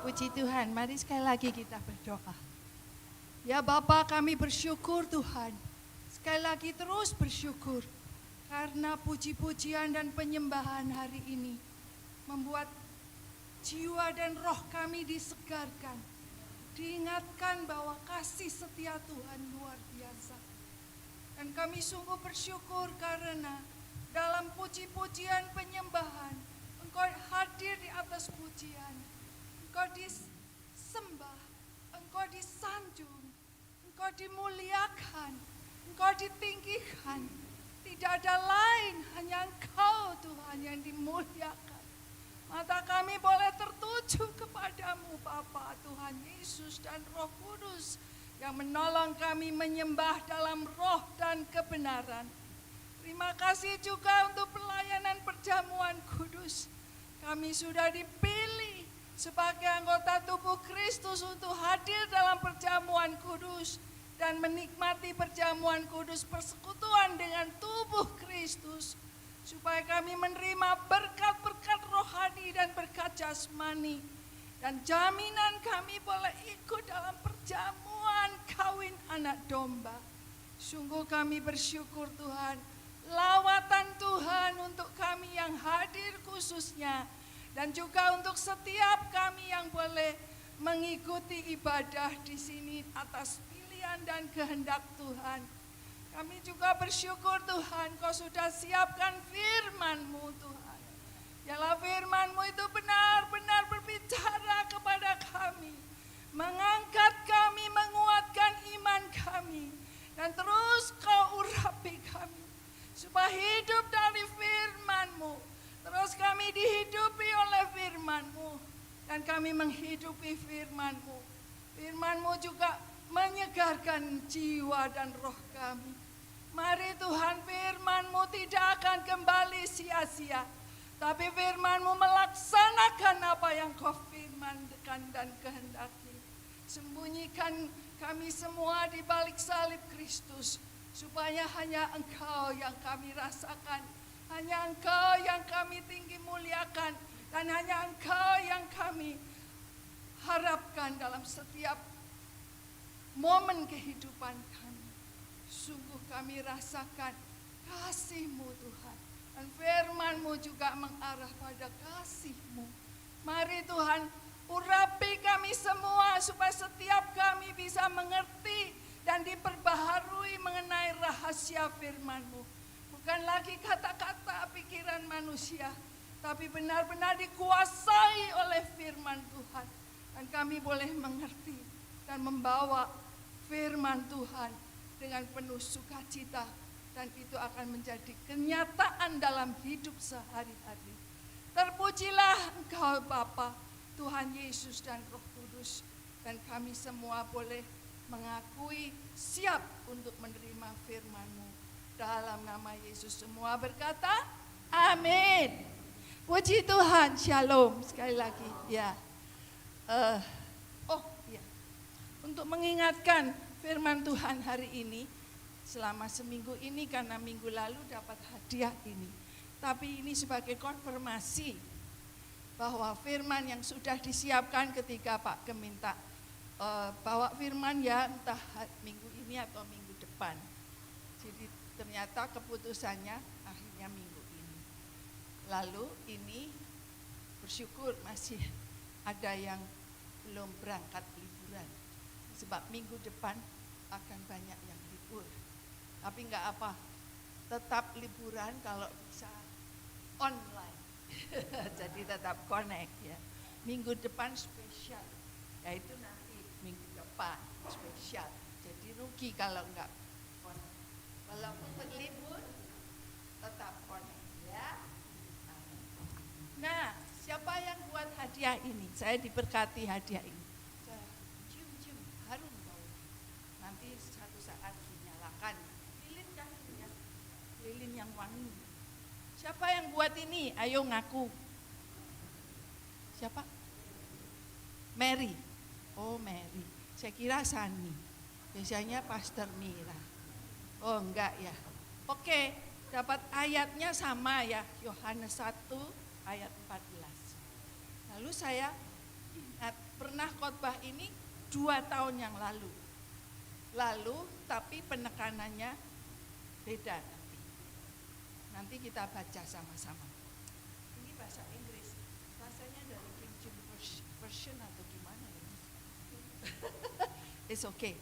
Puji Tuhan, mari sekali lagi kita berdoa. Ya Bapa, kami bersyukur Tuhan. Sekali lagi terus bersyukur. Karena puji-pujian dan penyembahan hari ini membuat jiwa dan roh kami disegarkan. Diingatkan bahwa kasih setia Tuhan luar biasa. Dan kami sungguh bersyukur karena dalam puji-pujian penyembahan, Engkau hadir di atas pujian. Engkau disembah, Engkau disanjung, Engkau dimuliakan, Engkau ditinggikan. Tidak ada lain, hanya Engkau Tuhan yang dimuliakan. Mata kami boleh tertuju kepadamu Bapa, Tuhan Yesus dan Roh Kudus yang menolong kami menyembah dalam roh dan kebenaran. Terima kasih juga untuk pelayanan perjamuan kudus. Kami sudah dipilih sebagai anggota tubuh Kristus untuk hadir dalam perjamuan kudus dan menikmati perjamuan kudus persekutuan dengan tubuh Kristus, supaya kami menerima berkat-berkat rohani dan berkat jasmani, dan jaminan kami boleh ikut dalam perjamuan kawin anak domba. Sungguh kami bersyukur Tuhan, lawatan Tuhan untuk kami yang hadir khususnya, dan juga untuk setiap kami yang boleh mengikuti ibadah di sini atas pilihan dan kehendak Tuhan. Kami juga bersyukur Tuhan, Kau sudah siapkan firman-Mu Tuhan. Yalah firman-Mu itu benar-benar berbicara kepada kami, mengangkat kami, menguatkan iman kami, dan terus Kau urapi kami, supaya hidup dari firman-Mu. Terus kami dihidupi oleh firman-Mu, dan kami menghidupi firman-Mu. Firman-Mu juga menyegarkan jiwa dan roh kami. Mari Tuhan, firman-Mu tidak akan kembali sia-sia, tapi firman-Mu melaksanakan apa yang Kau firmankan dan kehendaki. Sembunyikan kami semua di balik salib Kristus, supaya hanya Engkau yang kami rasakan, hanya Engkau yang kami tinggi muliakan, dan hanya Engkau yang kami harapkan dalam setiap momen kehidupan kami. Sungguh kami rasakan kasih-Mu Tuhan, dan firman-Mu juga mengarah pada kasih-Mu. Mari Tuhan, urapi kami semua supaya setiap kami bisa mengerti dan diperbaharui mengenai rahasia firman-Mu. Bukan lagi kata-kata pikiran manusia, tapi benar-benar dikuasai oleh firman Tuhan. Dan kami boleh mengerti dan membawa firman Tuhan dengan penuh sukacita, dan itu akan menjadi kenyataan dalam hidup sehari-hari. Terpujilah Engkau Bapa, Tuhan Yesus dan Roh Kudus, dan kami semua boleh mengakui siap untuk menerima firman-Mu. Dalam nama Yesus semua berkata, amin. Puji Tuhan, shalom sekali lagi. Ya, untuk mengingatkan firman Tuhan hari ini, selama seminggu ini karena minggu lalu dapat hadiah ini, tapi ini sebagai konfirmasi bahwa firman yang sudah disiapkan ketika Pak Gem minta bawa firman ya entah minggu ini atau minggu depan. Jadi ternyata keputusannya akhirnya minggu ini. Lalu ini bersyukur masih ada yang belum berangkat liburan, sebab minggu depan akan banyak yang libur. Tapi enggak apa, tetap liburan kalau bisa online. Jadi tetap connect ya. Minggu depan spesial, yaitu nanti minggu depan spesial. Jadi rugi kalau enggak connect. Walaupun berlibur tetap connect ya. Nah, siapa yang buat hadiah ini? Saya diberkati hadiah ini. Cium-cium, harum bau. Nanti satu saat dinyalakan. Lilin kan ya, lilin yang wangi. Siapa yang buat ini? Ayo ngaku. Siapa? Mary. Oh Mary. Saya kira Sani. Biasanya Pastor Mira. Oh enggak ya. Oke, dapat ayatnya sama ya. Yohanes 1 ayat 14. Lalu saya ingat 2 tahun yang lalu. Tapi penekanannya beda nanti. Nanti kita baca sama-sama. Ini bahasa Inggris, bahasanya dari King James Version atau gimana ya? It's okay.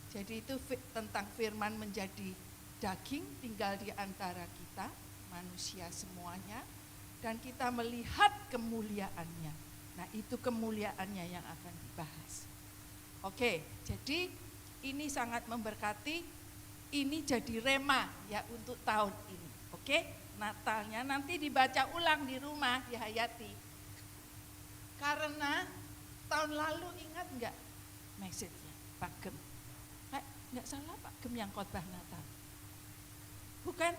Jadi itu tentang firman menjadi daging, tinggal di antara kita, manusia semuanya, dan kita melihat kemuliaannya. Nah, itu kemuliaannya yang akan dibahas. Oke, jadi ini sangat memberkati. Ini jadi rema ya untuk tahun ini. Oke, Natalnya nanti dibaca ulang di rumah, dihayati. Karena tahun lalu ingat enggak message-nya Pak Gem? Enggak salah Pak Gem yang khotbah Natal. Bukan?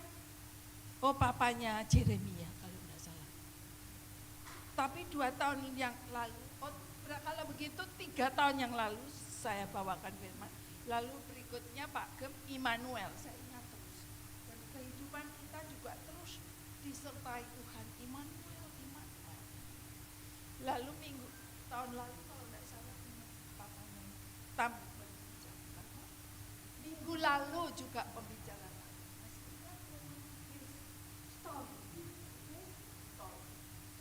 Oh, papanya Jeremia kalau enggak salah. Tapi 2 tahun yang lalu, kalau begitu 3 tahun yang lalu saya bawakan firman. Lalu berikutnya Pak Gem Immanuel, saya ingat terus. Dan kehidupan kita juga terus disertai Tuhan, Immanuel. Lalu tahun lalu kalau tidak salah papanya Tam berbicara. Minggu lalu juga pembicaraan.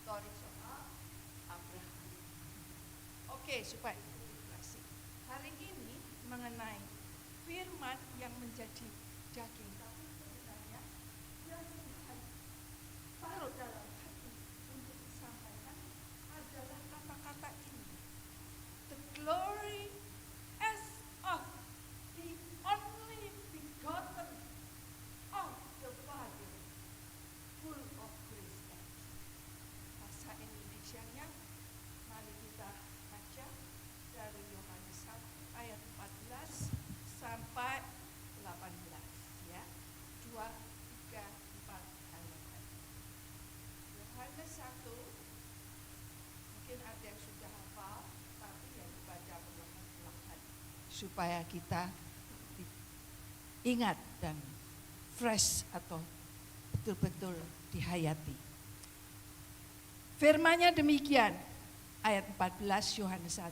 Story soal Abraham. Oke, supaya hari ini mengenai firman yang menjadi daging, tapi sebenarnya yang Tuhan taruh dalam hati untuk disampaikan adalah kata-kata ini. The glory as of the only begotten of the Father, full of grace and truth. Bahasa Indonesianya, mari kita baca dari Yohanes 1 ayat 14 sampai 18 ya. 2, 3, 4 ayat. Yohanes 1 mungkin ada yang sudah hafal, tapi yang dibaca perlahan-lahan supaya kita ingat dan fresh atau betul-betul dihayati. Firman-Nya demikian, ayat 14 Yohanes 1.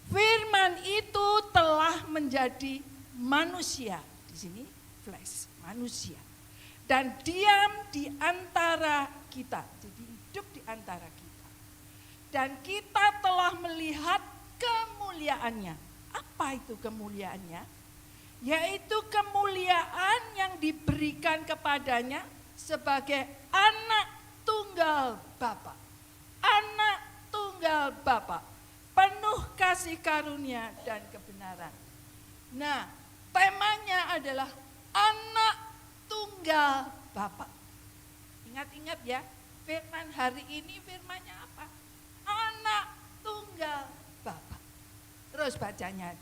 Firman itu telah menjadi manusia, di sini flesh, manusia, dan diam di antara kita, jadi hidup di antara kita. Dan kita telah melihat kemuliaannya. Apa itu kemuliaannya? Yaitu kemuliaan yang diberikan kepadanya sebagai anak tunggal Bapa. Anak tunggal Bapa, penuh kasih karunia dan kebenaran. Nah, temanya adalah anak tunggal Bapa. Ingat-ingat ya, firman hari ini firmannya apa? Anak tunggal Bapa. Terus bacanya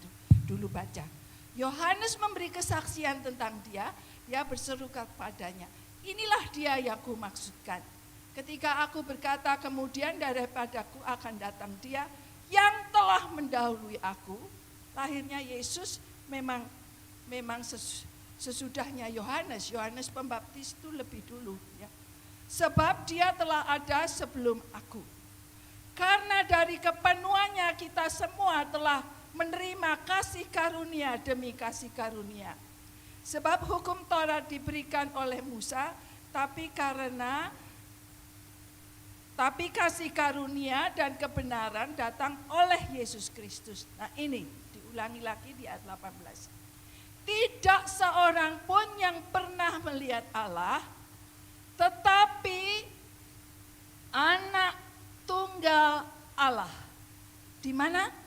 dulu baca. Yohanes memberi kesaksian tentang dia berseru kepadanya, inilah dia yang kumaksudkan. Ketika aku berkata kemudian daripadaku akan datang dia yang telah mendahului aku. Lahirnya Yesus memang sesudahnya Yohanes Pembaptis itu lebih dulu ya. Sebab dia telah ada sebelum aku. Karena dari kepenuhannya kita semua telah menerima kasih karunia demi kasih karunia. Sebab hukum Taurat diberikan oleh Musa, tapi kasih karunia dan kebenaran datang oleh Yesus Kristus. Nah ini diulangi lagi di ayat 18. Tidak seorang pun yang pernah melihat Allah, tetapi anak tunggal Allah. Di mana?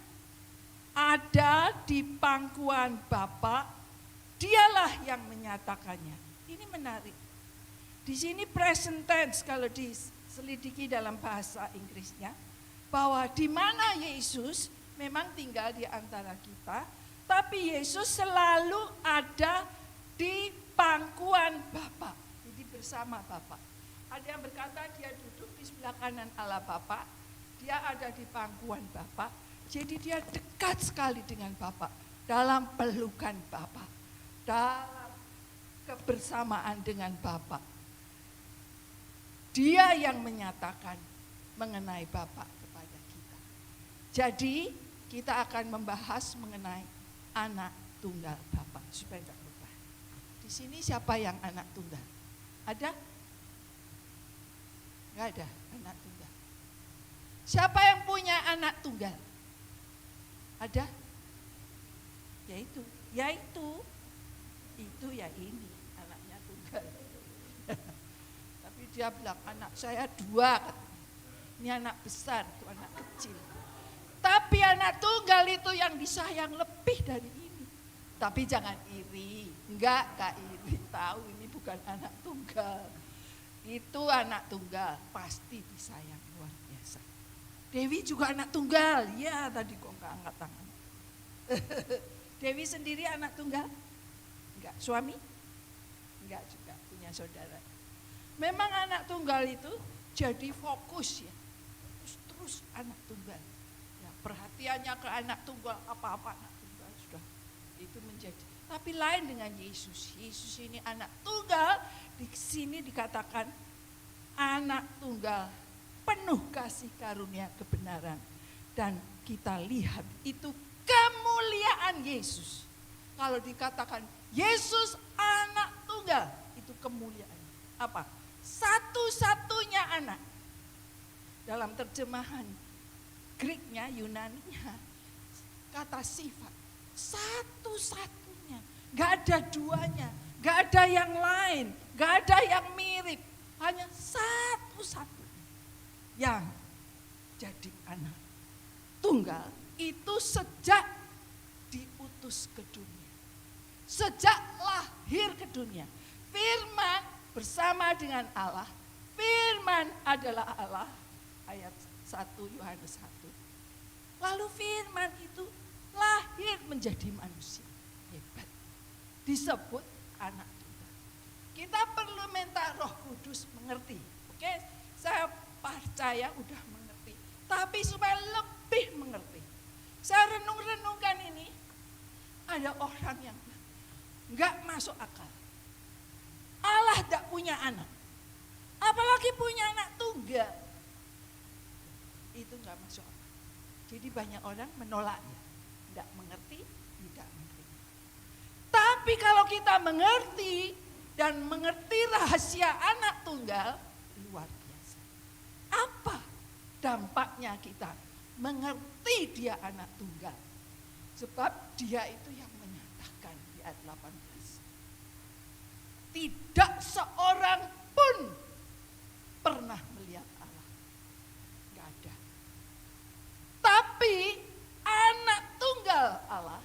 Ada di pangkuan Bapa, dialah yang menyatakannya. Ini menarik. Di sini present tense kalau diselidiki dalam bahasa Inggrisnya, bahwa di mana Yesus memang tinggal di antara kita, tapi Yesus selalu ada di pangkuan Bapa, jadi bersama Bapa. Ada yang berkata dia duduk di sebelah kanan Allah Bapa, dia ada di pangkuan Bapa, jadi dia dekat sekali dengan Bapa, dalam pelukan Bapa, dalam kebersamaan dengan Bapa. Dia yang menyatakan mengenai Bapa kepada kita. Jadi kita akan membahas mengenai anak tunggal Bapa, supaya enggak lupa. Di sini siapa yang anak tunggal? Ada? Enggak ada anak tunggal. Siapa yang punya anak tunggal? Ada? Yaitu itu ya ini anaknya tunggal. Tapi dia bilang anak saya 2 katanya. Ini anak besar, itu anak kecil. Tapi anak tunggal itu yang disayang lebih dari ini. Tapi jangan iri, enggak iri, tahu ini bukan anak tunggal. Itu anak tunggal, pasti disayang luar biasa. Dewi juga anak tunggal, ya tadi kok enggak angkat tangan. Dewi sendiri anak tunggal? Enggak, suami? Enggak juga, punya saudara. Memang anak tunggal itu jadi fokus ya, terus anak tunggal. Ya, perhatiannya ke anak tunggal, apa-apa anak tunggal sudah itu menjadi. Tapi lain dengan Yesus. Yesus ini anak tunggal, di sini dikatakan anak tunggal penuh kasih karunia kebenaran. Dan kita lihat itu kemuliaan Yesus. Kalau dikatakan Yesus anak tunggal, itu kemuliaan. Apa? Satu-satunya anak. Dalam terjemahan Greeknya, Yunaninya, kata sifat. Satu-satunya. Gak ada duanya. Gak ada yang lain. Gak ada yang mirip. Hanya satu-satunya yang jadi anak tunggal itu sejak diutus ke dunia. Sejak lahir ke dunia. Firman bersama dengan Allah. Firman adalah Allah. Ayat 1 Yohanes 1. Lalu firman itu lahir menjadi manusia. Hebat. Disebut anak tunggal. Kita perlu minta Roh Kudus mengerti. Oke, saya percaya udah mengerti. Tapi supaya lebih mengerti. Saya renung-renungkan ini. Ada orang yang enggak masuk akal. Allah tidak punya anak. Apalagi punya anak tunggal. Itu enggak masuk akal. Jadi banyak orang menolaknya. Enggak mengerti, tidak mengerti. Tapi kalau kita mengerti dan mengerti rahasia anak tunggal, luar biasa. Apa dampaknya kita mengerti dia anak tunggal? Sebab dia itu yang menyatakan di ayat 18. Tidak seorang pun pernah melihat Allah. Enggak ada. Tapi anak tunggal Allah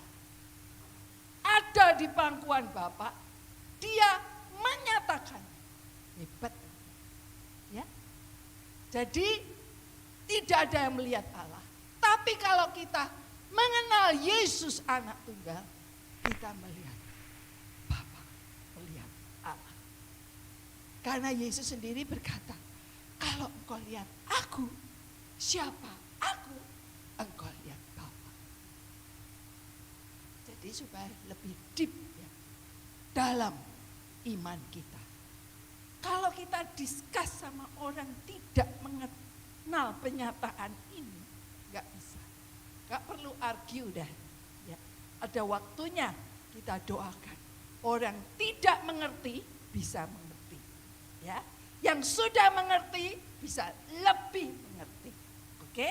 ada di pangkuan Bapa, dia menyatakan. Hebat. Ya. Jadi tidak ada yang melihat Allah. Tapi kalau kita mengenal Yesus anak tunggal, kita melihat Bapa, melihat Allah. Karena Yesus sendiri berkata, kalau engkau lihat aku, siapa aku, engkau lihat Bapa. Jadi supaya lebih deep ya, dalam iman kita. Kalau kita discuss sama orang tidak mengenal penyataan ini, enggak bisa. Enggak perlu argue dah. Ya. Ada waktunya kita doakan. Orang tidak mengerti bisa mengerti. Ya. Yang sudah mengerti bisa lebih mengerti. Oke?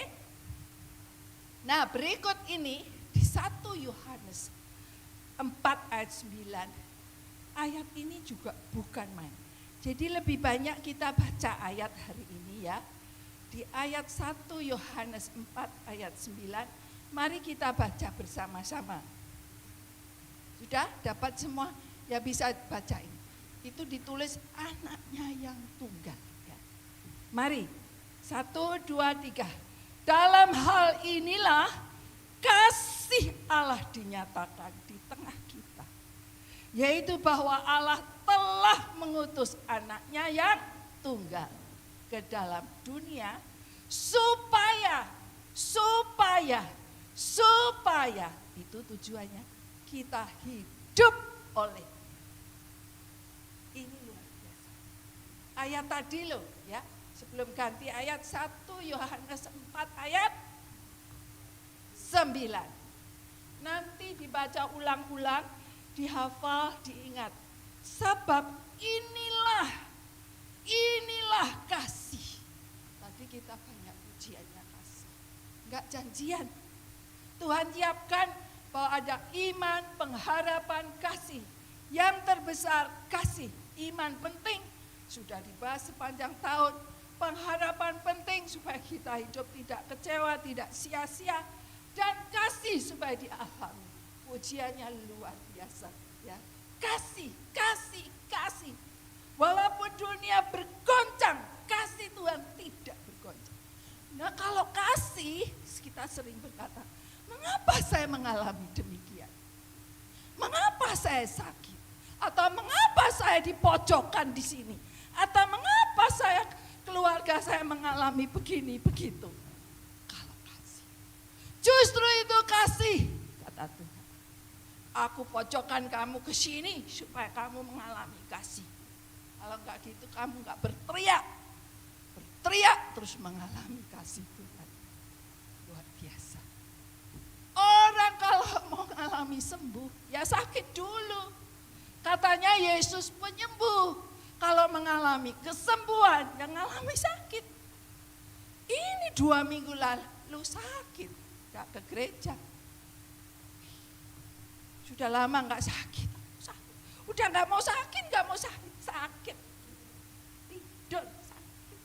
Nah, berikut ini di 1 Yohanes 4 ayat 9. Ayat ini juga bukan main. Jadi lebih banyak kita baca ayat hari ini ya. Di ayat 1 Yohanes 4 ayat 9, mari kita baca bersama-sama. Sudah dapat semua? Ya bisa baca ini. Itu ditulis anaknya yang tunggal. Ya. Mari, 1, 2, 3. Dalam hal inilah kasih Allah dinyatakan di tengah kita. Yaitu bahwa Allah telah mengutus anaknya yang tunggal ke dalam dunia supaya itu tujuannya kita hidup oleh. Ini luar biasa. Ayat tadi loh ya, sebelum ganti ayat 1 Yohanes 4 ayat 9. Nanti dibaca ulang-ulang, dihafal, diingat. Sebab inilah kasih. Tadi kita banyak pujiannya kasih. Enggak janjian. Tuhan siapkan bahwa ada iman, pengharapan, kasih. Yang terbesar kasih. Iman penting, sudah dibahas sepanjang tahun. Pengharapan penting supaya kita hidup tidak kecewa, tidak sia-sia. Dan kasih supaya dialami. Pujiannya luar biasa. Ya. Kasih. Walaupun dunia bergoncang, kasih Tuhan tidak bergoncang. Nah kalau kasih, kita sering berkata, mengapa saya mengalami demikian? Mengapa saya sakit? Atau mengapa saya dipojokkan di sini? Atau mengapa keluarga saya mengalami begini, begitu? Kalau kasih. Justru itu kasih, kata Tuhan. Aku pojokkan kamu ke sini supaya kamu mengalami kasih. Kalau enggak gitu kamu enggak berteriak terus mengalami kasih Tuhan. Luar biasa. Orang kalau mau mengalami sembuh, ya sakit dulu. Katanya Yesus penyembuh. Kalau mengalami kesembuhan, yang mengalami sakit. Ini 2 minggu lalu sakit, enggak ke gereja. Sudah lama enggak sakit. Udah enggak mau sakit. Tidur sakit.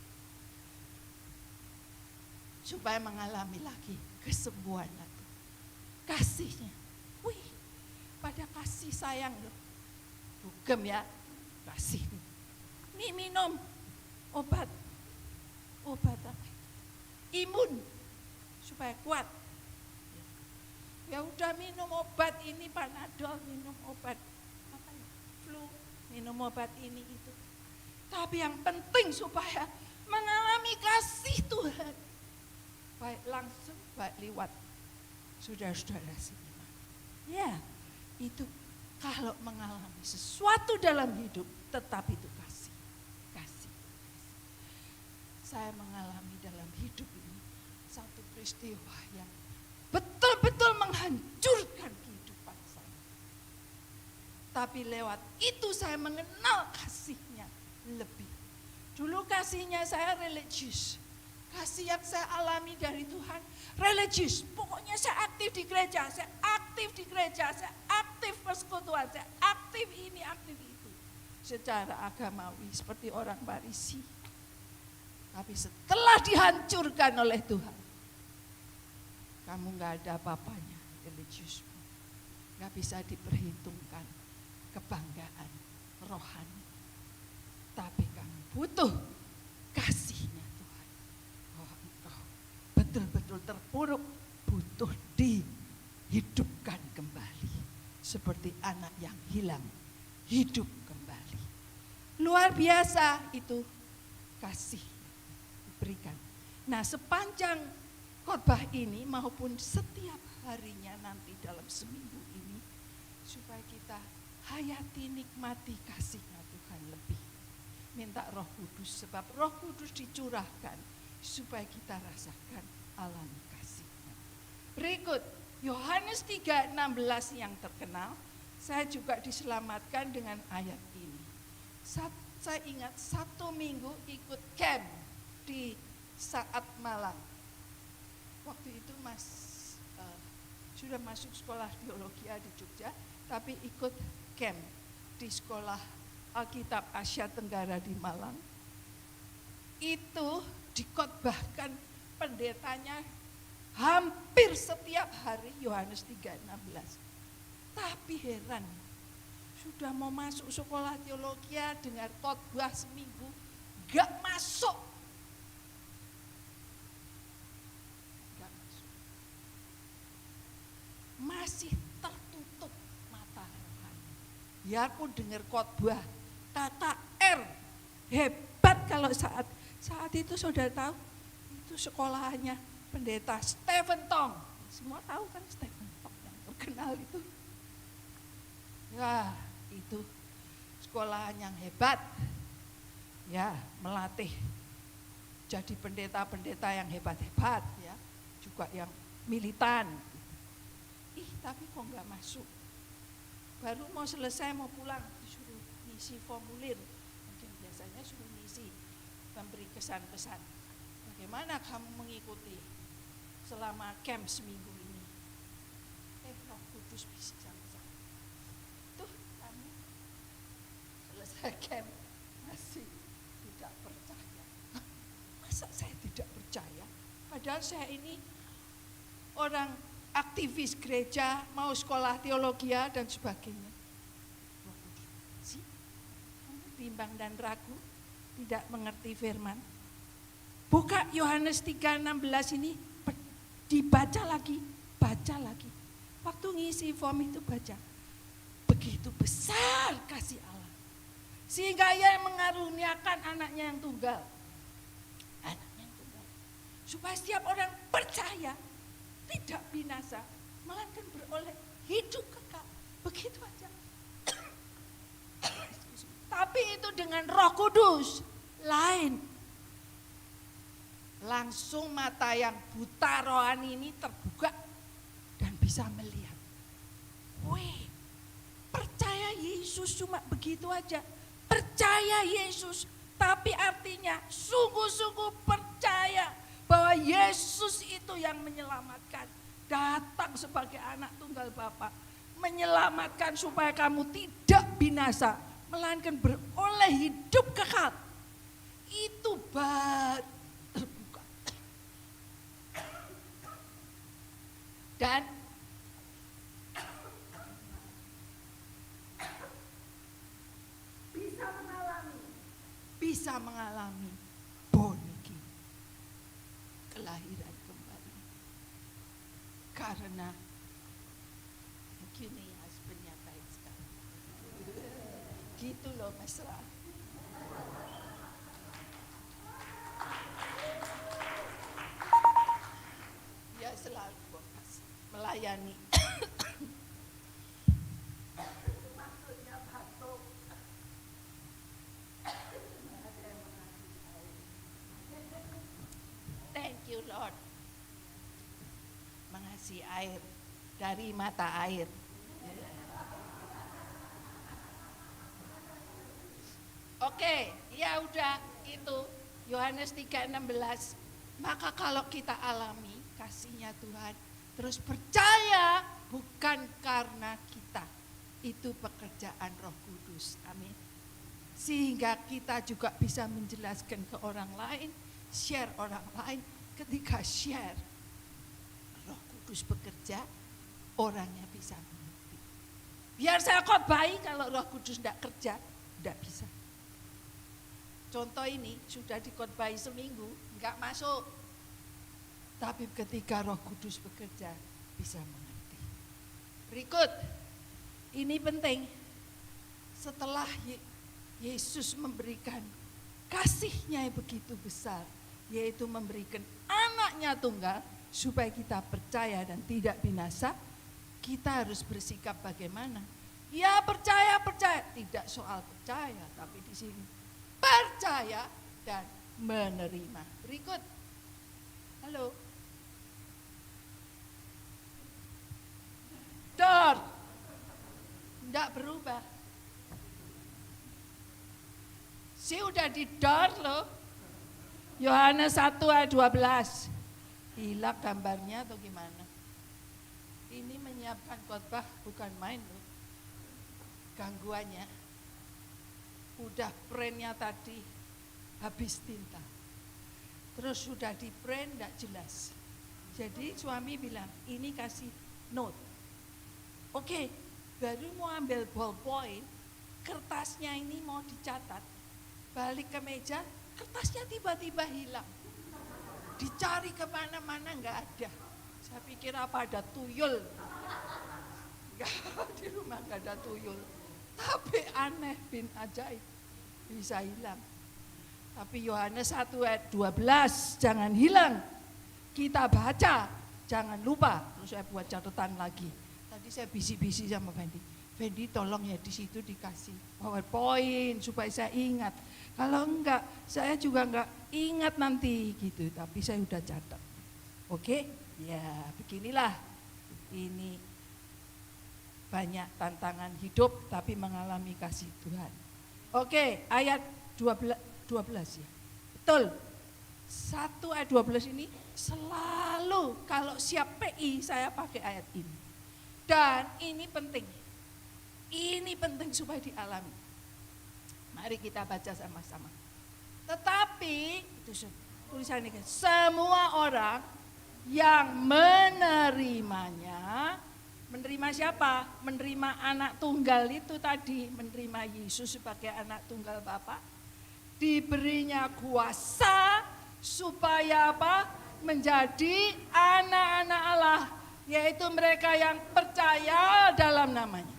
Supaya mengalami lagi kesembuhan lagi. Kasihnya. Wih, pada kasih sayang loh. Dugem ya, kasih. Ini minum obat apa? Imun supaya kuat. Ya udah minum obat ini Panadol, minum obat apa ya? Flu, minum obat ini itu. Tapi yang penting supaya mengalami kasih Tuhan. Baik langsung, baik lewat. Saudara-saudara seiman. Ya, itu kalau mengalami sesuatu dalam hidup, tetap itu kasih. Saya mengalami dalam hidup ini satu peristiwa yang betul-betul menghancurkan kehidupan saya. Tapi lewat itu saya mengenal kasihnya lebih. Dulu kasihnya saya religius. Kasih yang saya alami dari Tuhan religius. Pokoknya saya aktif di gereja, saya aktif persekutuan, saya aktif ini, aktif itu. Secara agamawi seperti orang Farisi. Tapi setelah dihancurkan oleh Tuhan, kamu gak ada apa-apanya religius. Gak bisa diperhitungkan kebanggaan rohani. Tapi kamu butuh kasihnya Tuhan. Bahwa engkau betul-betul terpuruk, butuh dihidupkan kembali. Seperti anak yang hilang, hidup kembali. Luar biasa itu kasih diberikan. Nah sepanjang khotbah ini maupun setiap harinya nanti dalam seminggu ini, supaya kita hayati, nikmati kasihnya Tuhan lebih. Minta Roh Kudus, sebab Roh Kudus dicurahkan supaya kita rasakan alam kasihnya. Berikut Yohanes 3:16 yang terkenal. Saya juga diselamatkan dengan ayat ini. Saya ingat 1 minggu ikut camp di saat malam. Waktu itu sudah masuk sekolah teologi di Jogja, tapi ikut camp di sekolah Alkitab Asia Tenggara di Malang. Itu dikhotbahkan pendetanya hampir setiap hari Yohanes 3:16. Tapi heran, sudah mau masuk sekolah teologi, dengar khotbah seminggu, gak masuk. Masih tertutup mata rohani. Biarpun dengar khotbah, kata R, hebat kalau saat itu saudara tahu, itu sekolahnya pendeta Stephen Tong. Semua tahu kan Stephen Tong yang terkenal itu. Ya, itu sekolahan yang hebat. Ya, melatih jadi pendeta-pendeta yang hebat-hebat ya, juga yang militan. tapi kok nggak masuk. Baru mau selesai mau pulang disuruh ngisi formulir. Mungkin biasanya suruh ngisi, memberi kesan-pesan. Bagaimana kamu mengikuti selama camp seminggu ini? Roh Kudus bisa sama-sama. Tuh kamu selesai camp masih tidak percaya. Masa saya tidak percaya? Padahal saya ini orang aktivis gereja, mau sekolah teologi dan sebagainya. Roh Kudus, sih, kamu bimbang dan ragu, tidak mengerti firman. Buka Yohanes 3:16 ini, dibaca lagi, baca lagi. Waktu ngisi form itu baca. Begitu besar kasih Allah, sehingga Ia mengaruniakan anaknya yang tunggal. Anaknya yang tunggal. Supaya setiap orang percaya, tidak binasa, melainkan beroleh hidup kekal. Begitu aja. Tapi itu dengan Roh Kudus lain. Langsung mata yang buta rohani ini terbuka dan bisa melihat. Wih, percaya Yesus cuma begitu aja. Percaya Yesus, tapi artinya sungguh-sungguh percaya bahwa Yesus itu yang menyelamatkan. Datang sebagai anak tunggal Bapa, menyelamatkan supaya kamu tidak binasa, melainkan beroleh hidup kekal. Itu terbuka. Dan bisa mengalami born again, kelahiran kembali. Karena gini husbandnya baik sekali. Gitu loh mesra. Dia selalu melayani. Thank you Lord. Mengasihi air dari mata air. Oke, ya udah itu Yohanes 3:16. Maka kalau kita alami kasih-Nya Tuhan, terus percaya bukan karena kita, itu pekerjaan Roh Kudus. Amin. Sehingga kita juga bisa menjelaskan ke orang lain, share orang lain. Ketika share, Roh Kudus bekerja, orangnya bisa mengerti. Biar saya khotbahi, kalau Roh Kudus tidak kerja, tidak bisa. Contoh ini sudah dikhotbahi seminggu, enggak masuk. Tapi ketika Roh Kudus bekerja, bisa mengerti. Berikut, ini penting. Setelah Yesus memberikan kasih-Nya yang begitu besar, yaitu memberikan anaknya tunggal, supaya kita percaya dan tidak binasa, kita harus bersikap bagaimana? Ya percaya, tidak soal percaya, tapi di sini percaya dan menerima. Berikut. Halo. Door. Tidak berubah. Udah di door loh. Yohanes 1 ayat 12. Hilang gambarnya atau gimana? Ini menyiapkan khotbah bukan main loh. Gangguannya. Udah printnya tadi habis tinta. Terus sudah di print enggak jelas. Jadi suami bilang, ini kasih note. Oke, baru mau ambil ballpoint, kertasnya ini mau dicatat. Balik ke meja, kertasnya tiba-tiba hilang. Dicari kemana-mana enggak ada. Saya pikir apa, ada tuyul. Enggak, di rumah enggak ada tuyul. Tapi aneh bin ajaib, bisa hilang. Tapi Yohanes 1 ayat 12, jangan hilang. Kita baca, jangan lupa. Terus saya buat catatan lagi. Tadi saya bisi-bisi sama Fendi. Fendi tolong ya di situ dikasih PowerPoint supaya saya ingat. Kalau enggak, saya juga enggak ingat nanti gitu. Tapi saya udah catat. Oke? Ya, beginilah. Ini banyak tantangan hidup tapi mengalami kasih Tuhan. Oke, ayat 12 ya. Betul. 1 ayat 12 ini selalu kalau siap PI saya pakai ayat ini. Dan ini penting. Ini penting supaya dialami. Mari kita baca sama-sama. Tetapi itu tulisan ini, semua orang yang menerimanya, menerima siapa? Menerima anak tunggal itu tadi, menerima Yesus sebagai anak tunggal Bapa, diberinya kuasa supaya apa? Menjadi anak-anak Allah, yaitu mereka yang percaya dalam namanya.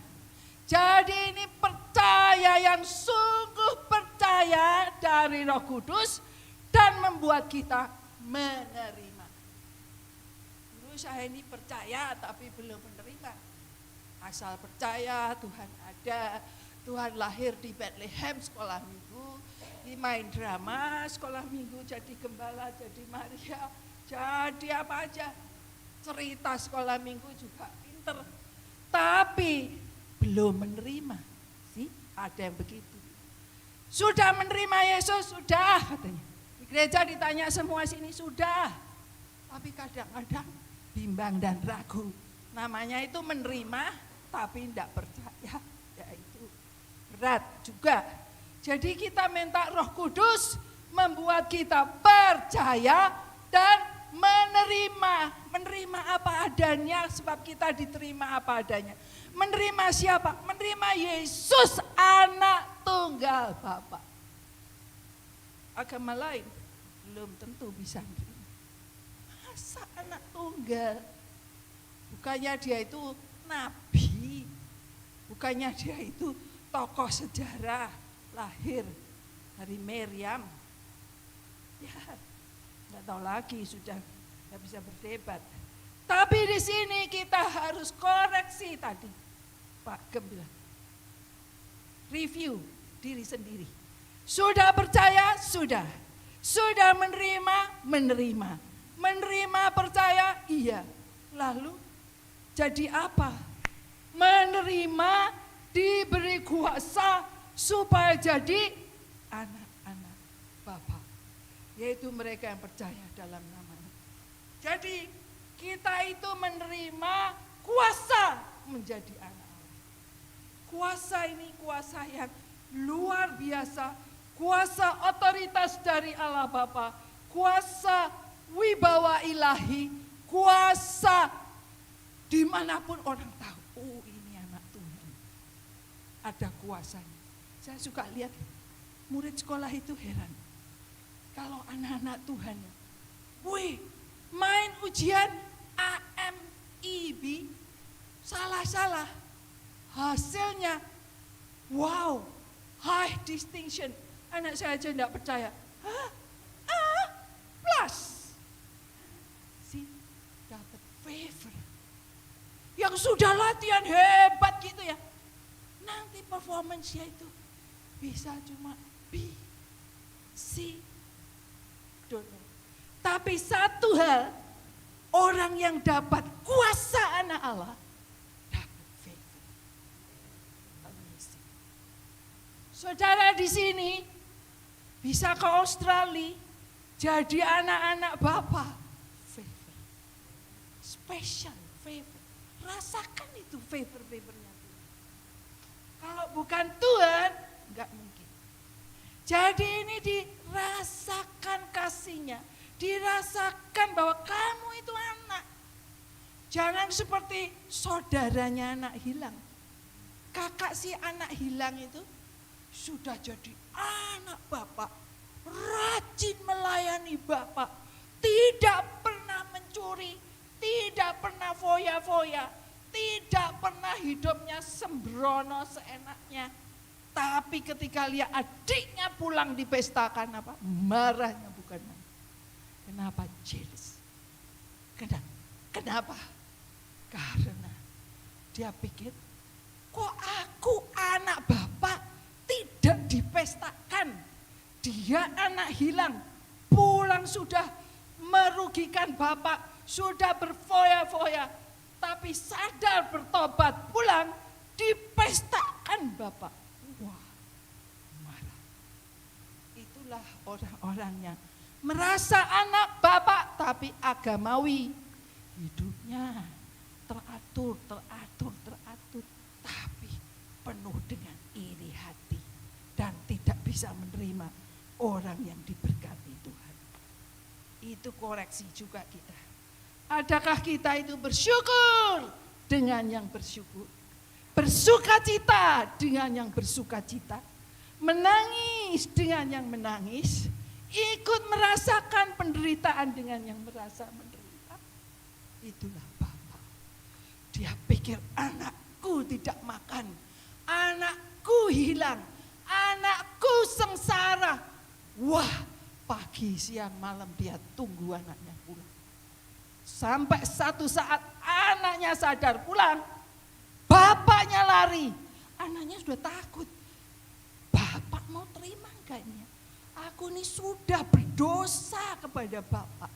Jadi ini percaya yang sungguh percaya dari Roh Kudus dan membuat kita menerima. Saya ini percaya tapi belum menerima. Asal percaya Tuhan ada, Tuhan lahir di Bethlehem sekolah minggu, main drama sekolah minggu, jadi gembala, jadi Maria, jadi apa aja. Cerita sekolah minggu juga pinter. Tapi belum menerima. Sih, ada yang begitu. Sudah menerima Yesus? Sudah katanya. Di gereja ditanya semua sini sudah. Tapi kadang-kadang bimbang dan ragu. Namanya itu menerima tapi tidak percaya. Ya itu berat juga. Jadi kita minta Roh Kudus membuat kita percaya dan menerima. Menerima apa adanya sebab kita diterima apa adanya. Menerima siapa? Menerima Yesus anak tunggal Bapa. Agama lain belum tentu bisa menerima. Masa anak tunggal? Bukannya dia itu nabi, bukannya dia itu tokoh sejarah lahir dari Maryam. Ya, nggak tahu lagi, sudah nggak bisa berdebat. Tapi di sini kita harus koreksi tadi, Pak Gem bilang. Review diri sendiri. Sudah percaya? Sudah. Sudah menerima? Menerima. Menerima percaya? Iya. Lalu jadi apa? Menerima diberi kuasa supaya jadi anak-anak Bapa. Yaitu mereka yang percaya dalam namanya. Jadi kita itu menerima kuasa menjadi anak Allah. Kuasa ini kuasa yang luar biasa. Kuasa otoritas dari Allah Bapa. Kuasa wibawa ilahi, kuasa dimanapun orang tahu, oh ini anak Tuhan, ada kuasanya. Saya suka lihat murid sekolah itu heran, kalau anak-anak Tuhan, wih main ujian AMIB, salah-salah, hasilnya wow, high distinction. Anak saya aja tidak percaya, plus. Dapat favor. Yang sudah latihan hebat gitu ya. Nanti performance-nya itu bisa cuma B, C, don't know. Tapi satu hal, orang yang dapat kuasa anak Allah, dapat favor. Amazing. Saudara di sini bisa ke Australia, jadi anak-anak Bapa. Special favor. Rasakan itu favor-favornya Tuhan. Kalau bukan Tuhan, enggak mungkin. Jadi ini dirasakan kasihnya. Dirasakan bahwa kamu itu anak. Jangan seperti saudaranya anak hilang. Kakak si anak hilang itu sudah jadi anak Bapak. Rajin melayani Bapak. Tidak pernah mencuri. Tidak pernah foya-foya, tidak pernah hidupnya sembrono seenaknya. Tapi ketika lihat adiknya pulang dipestakan apa? Marahnya bukan main. Kenapa jealous? Kenapa? Karena dia pikir, kok aku anak Bapak tidak dipestakan? Dia anak hilang, pulang sudah merugikan Bapak. Sudah berfoya-foya, tapi sadar bertobat pulang, dipestakan Bapak. Wah, marah. Itulah orang-orang yang merasa anak Bapak tapi agamawi. Hidupnya teratur, tapi penuh dengan iri hati dan tidak bisa menerima orang yang diberkati Tuhan. Itu koreksi juga kita. Adakah kita itu bersyukur dengan yang bersyukur? Bersukacita dengan yang bersukacita? Menangis dengan yang menangis? Ikut merasakan penderitaan dengan yang merasa menderita? Itulah Bapak. Dia pikir anakku tidak makan, anakku hilang, anakku sengsara. Wah, pagi, siang, malam dia tunggu anaknya pulang. Sampai satu saat anaknya sadar pulang, bapaknya lari. Anaknya sudah takut. Bapak mau terima enggak ini? Aku ini sudah berdosa kepada Bapak.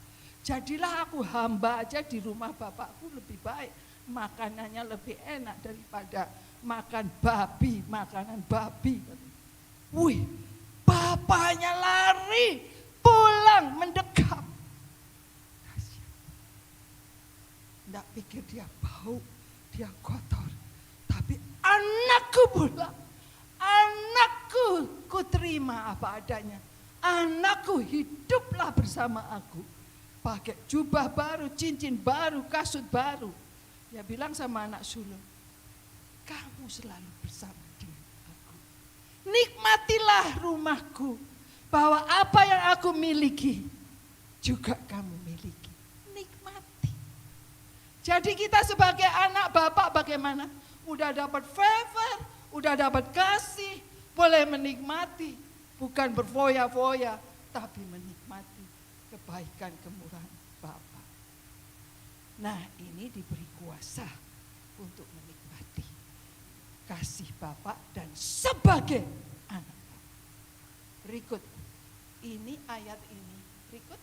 Jadilah aku hamba aja di rumah Bapakku lebih baik. Makanannya lebih enak daripada makan babi, makanan babi. Wih, bapaknya lari, pulang mendekap. Tidak pikir dia bau, dia kotor. Tapi anakku pulang, anakku ku terima apa adanya. Anakku hiduplah bersama aku. Pakai jubah baru, cincin baru, kasut baru. Dia bilang sama anak sulung, kamu selalu bersama dengan aku. Nikmatilah rumahku, bahwa apa yang aku miliki juga kamu miliki. Nikmati. Jadi kita sebagai anak Bapak bagaimana? Udah dapat favor, udah dapat kasih, boleh menikmati. Bukan berfoya-foya, tapi menikmati kebaikan kemurahan Bapa. Nah, ini diberi kuasa untuk menikmati kasih Bapa dan sebagai anak Bapa. Berikut, ini ayat ini. Berikut,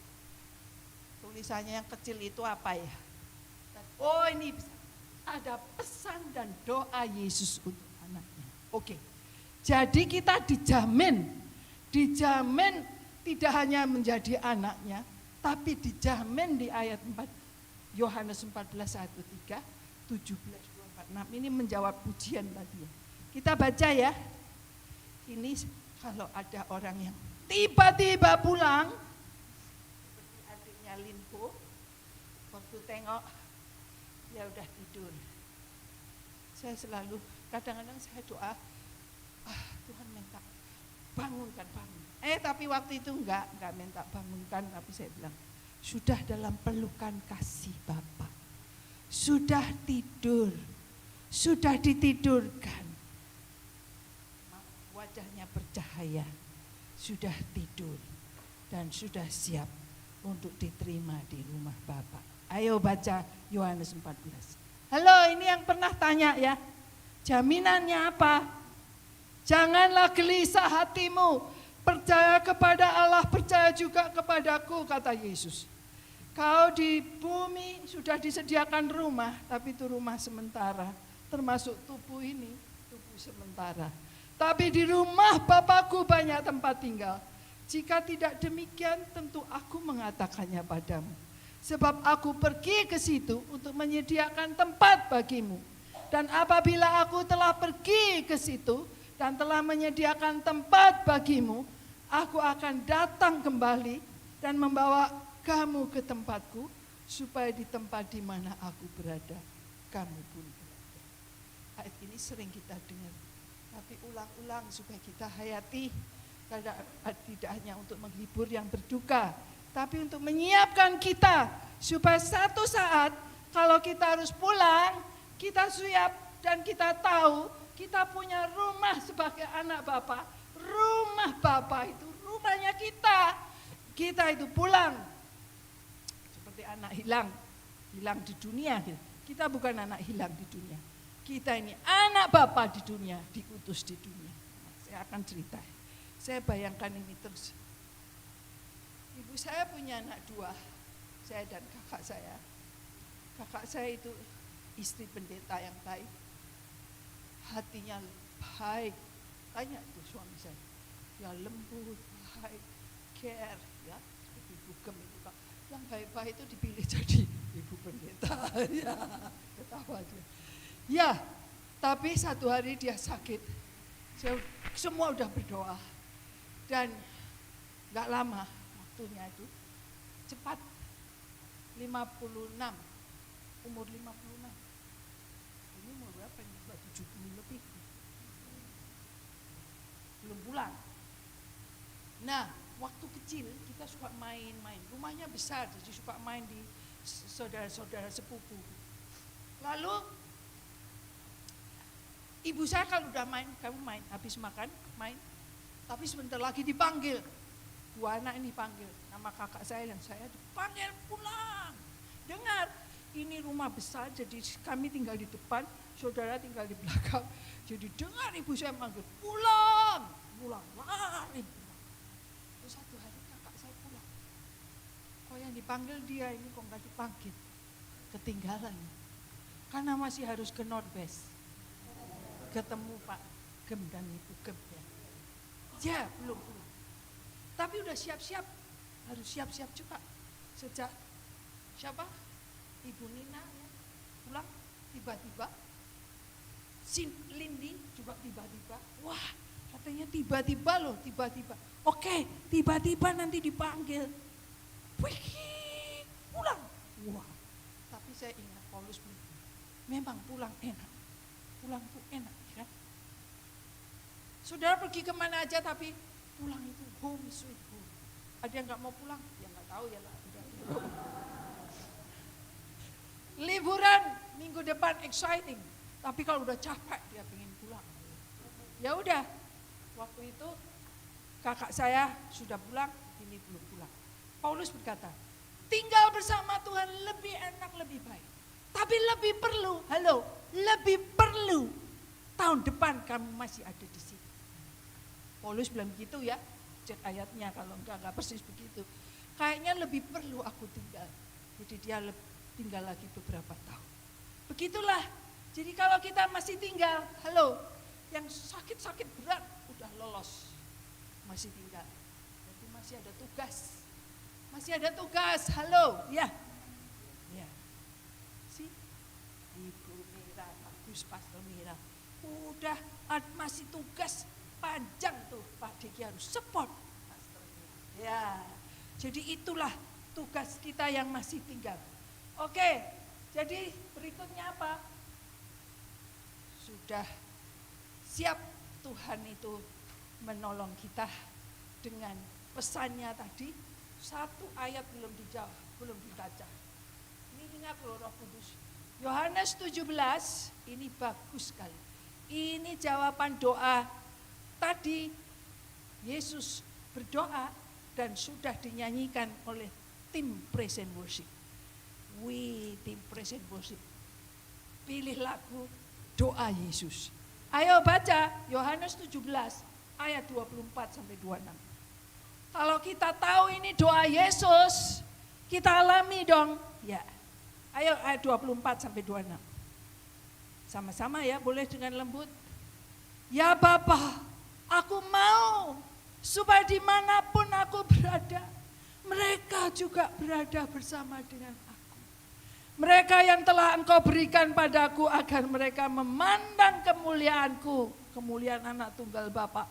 tulisannya yang kecil itu apa ya? Oh, ini ada pesan dan doa Yesus untuk anaknya. Oke, jadi kita dijamin tidak hanya menjadi anaknya, tapi dijamin di ayat 4, Yohanes 14, 1, 3, 17, 24, 6. Ini menjawab pujian tadi ya. Kita baca ya. Ini kalau ada orang yang tiba-tiba pulang, seperti adiknya Linko, waktu tengok, dia udah tidur. Saya selalu, kadang-kadang saya doa, Tuhan minta bangunkan. Tapi waktu itu enggak minta bangunkan, tapi saya bilang, sudah dalam pelukan kasih Bapa, sudah tidur, sudah ditidurkan, wajahnya bercahaya, sudah tidur dan sudah siap untuk diterima di rumah Bapa. Ayo baca Yohanes 14. Halo, ini yang pernah tanya ya, jaminannya apa? Janganlah gelisah hatimu, percaya kepada Allah, percaya juga kepadaku, kata Yesus. Kau di bumi sudah disediakan rumah, tapi itu rumah sementara, termasuk tubuh ini, tubuh sementara. Tapi di rumah Bapakku banyak tempat tinggal. Jika tidak demikian, tentu aku mengatakannya padamu. Sebab aku pergi ke situ untuk menyediakan tempat bagimu. Dan apabila aku telah pergi ke situ dan telah menyediakan tempat bagimu, aku akan datang kembali dan membawa kamu ke tempatku, supaya di tempat di mana aku berada, kamu pun berada. Ayat ini sering kita dengar, tapi ulang-ulang supaya kita hayati, tidak hanya untuk menghibur yang berduka, tapi untuk menyiapkan kita, supaya satu saat kalau kita harus pulang, kita siap dan kita tahu, kita punya rumah sebagai anak Bapa. Rumah Bapa itu rumahnya kita. Kita itu pulang. Seperti anak hilang di dunia. Kita bukan anak hilang di dunia. Kita ini anak Bapa di dunia, diutus di dunia. Nah, saya akan cerita. Saya bayangkan ini terus. Ibu saya punya anak 2, saya dan kakak saya. Kakak saya itu istri pendeta yang baik, hatinya baik. Tanya itu suami saya, ya lembut, baik, care, ya seperti Ibu Gem itu Kak. Yang baik-baik itu dipilih jadi ibu pendeta. Ya, ketawa dia. Ya, tapi satu hari dia sakit. Semua udah berdoa dan gak lama waktunya itu cepat 56, umur 56. Ini umur berapa ini? 70 lebih. Belum pulang. Nah, waktu kecil kita suka main-main. Rumahnya besar, jadi suka main di saudara-saudara sepupu. Lalu ibu saya kalau udah main, kamu main, habis makan, main. Tapi sebentar lagi dipanggil. Dua anak ini panggil, nama kakak saya dan saya dipanggil pulang. Dengar, ini rumah besar, jadi kami tinggal di depan, saudara tinggal di belakang. Jadi dengar ibu saya manggil, pulang, pulang, lari pulang. Terus satu hari kakak saya pulang. Kok yang dipanggil dia ini kok nggak dipanggil? Ketinggalan. Karena masih harus ke Northwest. Ketemu Pak Gem dan Ibu Gem ya. Ya, belum pulang. Tapi udah siap-siap, harus siap-siap juga. Sejak siapa? Ibu Nina ya, pulang tiba-tiba. Lindi juga tiba-tiba. Wah, katanya tiba-tiba loh, tiba-tiba. Oke, tiba-tiba nanti dipanggil. Wih, pulang. Wah, tapi saya ingat Paulus bilang, memang pulang enak. Pulang tuh enak ya. Saudara pergi kemana aja tapi pulang itu home sweet home. Ada yang gak mau pulang? Ya gak tahu ya lah. Liburan minggu depan exciting. Tapi kalau udah capek dia pengen pulang. Ya udah, waktu itu kakak saya sudah pulang, ini belum pulang. Paulus berkata, tinggal bersama Tuhan lebih enak, lebih baik. Tapi lebih perlu, lebih perlu tahun depan kamu masih ada di sini. Paulus bilang begitu ya, cek ayatnya kalau enggak persis begitu. Kayaknya lebih perlu aku tinggal. Jadi dia tinggal lagi beberapa tahun. Begitulah, jadi kalau kita masih tinggal, yang sakit-sakit berat udah lolos. Masih tinggal, jadi masih ada tugas. Masih ada tugas, ya. Ya. Si Ibu Mira, bagus Pastor Mira. Udah masih tugas panjang tuh, Pak Diki harus support Pastor Mira. Ya, jadi itulah tugas kita yang masih tinggal. Oke, jadi berikutnya apa? Sudah siap Tuhan itu menolong kita dengan pesannya tadi. Satu ayat belum dijawab, belum dibaca. Ini ingat loh Roh Kudus. Yohanes 17, ini bagus sekali. Ini jawaban doa tadi. Yesus berdoa dan sudah dinyanyikan oleh tim Praise and Worship. Tim Praise and Worship. Pilih lagu doa Yesus. Ayo baca Yohanes 17 ayat 24 sampai 26. Kalau kita tahu ini doa Yesus, kita alami dong. Ya. Ayo ayat 24 sampai 26. Sama-sama ya, boleh dengan lembut. Ya Bapa, aku mau supaya dimanapun aku berada, mereka juga berada bersama dengan aku. Mereka yang telah Engkau berikan padaku agar mereka memandang kemuliaanku, kemuliaan anak tunggal Bapa,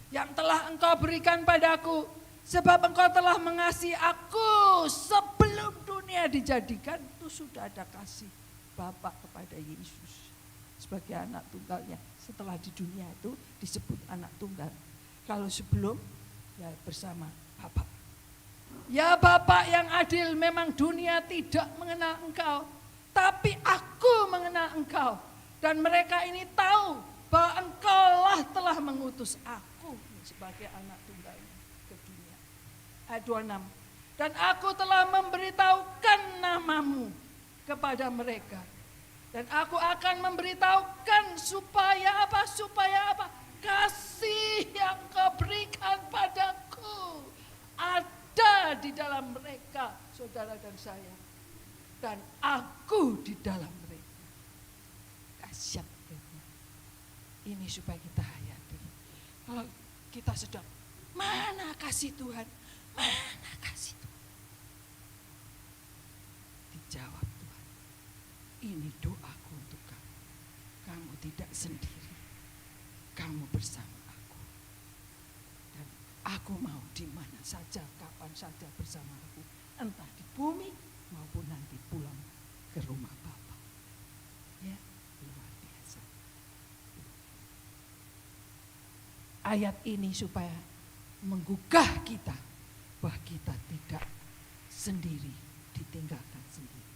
yang telah Engkau berikan padaku, sebab Engkau telah mengasihi aku sebelum dunia dijadikan. Itu sudah ada kasih Bapa kepada Yesus sebagai anak tunggalnya. Setelah di dunia itu disebut anak tunggal. Kalau sebelum ya bersama Bapa. Ya Bapa yang adil, memang dunia tidak mengenal Engkau, tapi aku mengenal Engkau. Dan mereka ini tahu bahwa Engkau lah telah mengutus aku sebagai anak tunggalnya ke dunia. Ayat 26. Dan aku telah memberitahukan namamu kepada mereka. Dan aku akan memberitahukan supaya apa? Supaya apa? Kasih yang Kau berikan padaku ada di dalam mereka, saudara dan saya. Dan aku di dalam mereka. Ini supaya kita hayati. Kalau kita sedang, mana kasih Tuhan? Mana kasih Tuhan? Dijawab Tuhan. Ini doaku untuk kamu. Kamu tidak sendiri. Kamu bersama aku. Dan aku mau di mana saja, kapan saja bersama aku. Entah di bumi maupun nanti pulang ke rumah Bapa. Ya, luar biasa. Ayat ini supaya menggugah kita bahwa kita tidak sendiri, ditinggalkan sendiri.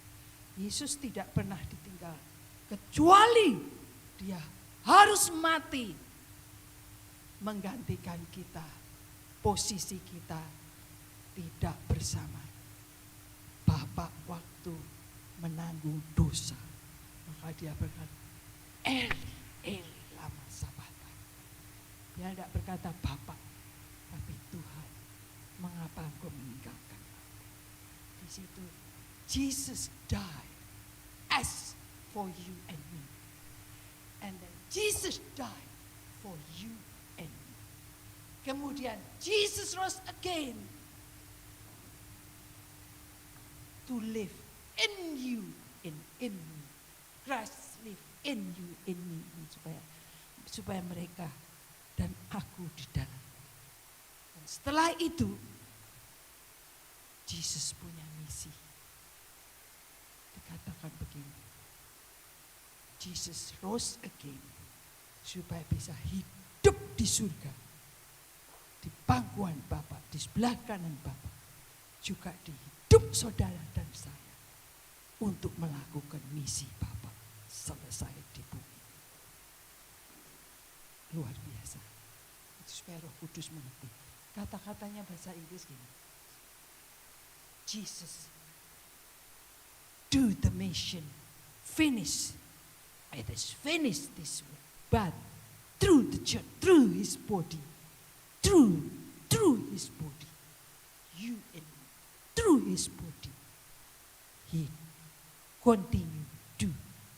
Yesus tidak pernah ditinggal kecuali dia harus mati menggantikan kita, posisi kita tidak bersama Bapa waktu menanggung dosa. Maka dia berkata, Eli, Eli lama sabachthani. Dia tidak berkata Bapa, tapi Tuhan, mengapa engkau meninggalkan aku? Di situ Jesus died as for you and me. And then Jesus died for you and me. Kemudian Jesus rose again to live in you and in me. Christ live in you, in me. Supaya mereka dan aku di dalam. Dan setelah itu, Jesus punya misi. Dikatakan begini, Jesus rose again supaya bisa hidup di surga, di pangkuan Bapa, di sebelah kanan Bapa, juga di hidup saudara dan saya untuk melakukan misi Bapa selesai di bumi. Luar biasa. Supaya Roh Kudus mengerti. Kata-katanya bahasa Inggris gini. Jesus do the mission, finish. It is finished this way, but through the church, through his body, through his body, you and me, through his body, he continue do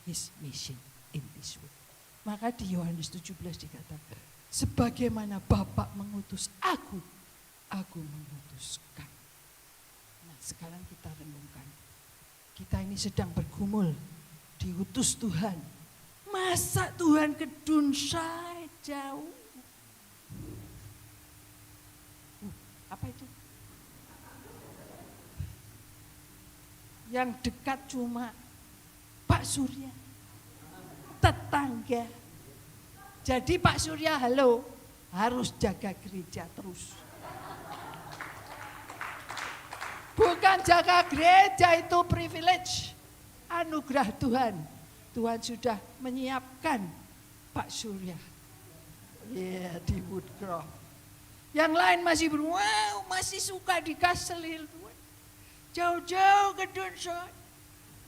his mission in this way. Maka di Yohanes 17 dikatakan, sebagaimana Bapa mengutus aku mengutus kamu. Nah, sekarang kita renungkan. Kita ini sedang bergumul, diutus Tuhan. Masa Tuhan ke Dunside jauh? Apa itu? Yang dekat cuma Pak Surya, tetangga. Jadi Pak Surya, halo, harus jaga gereja terus. Bukan jaga gereja itu privilege, anugerah Tuhan. Tuhan sudah menyiapkan Pak Surya. Ya, di Woodcroft. Yang lain masih wow, masih suka dikaselil. Jauh-jauh ke Dunside.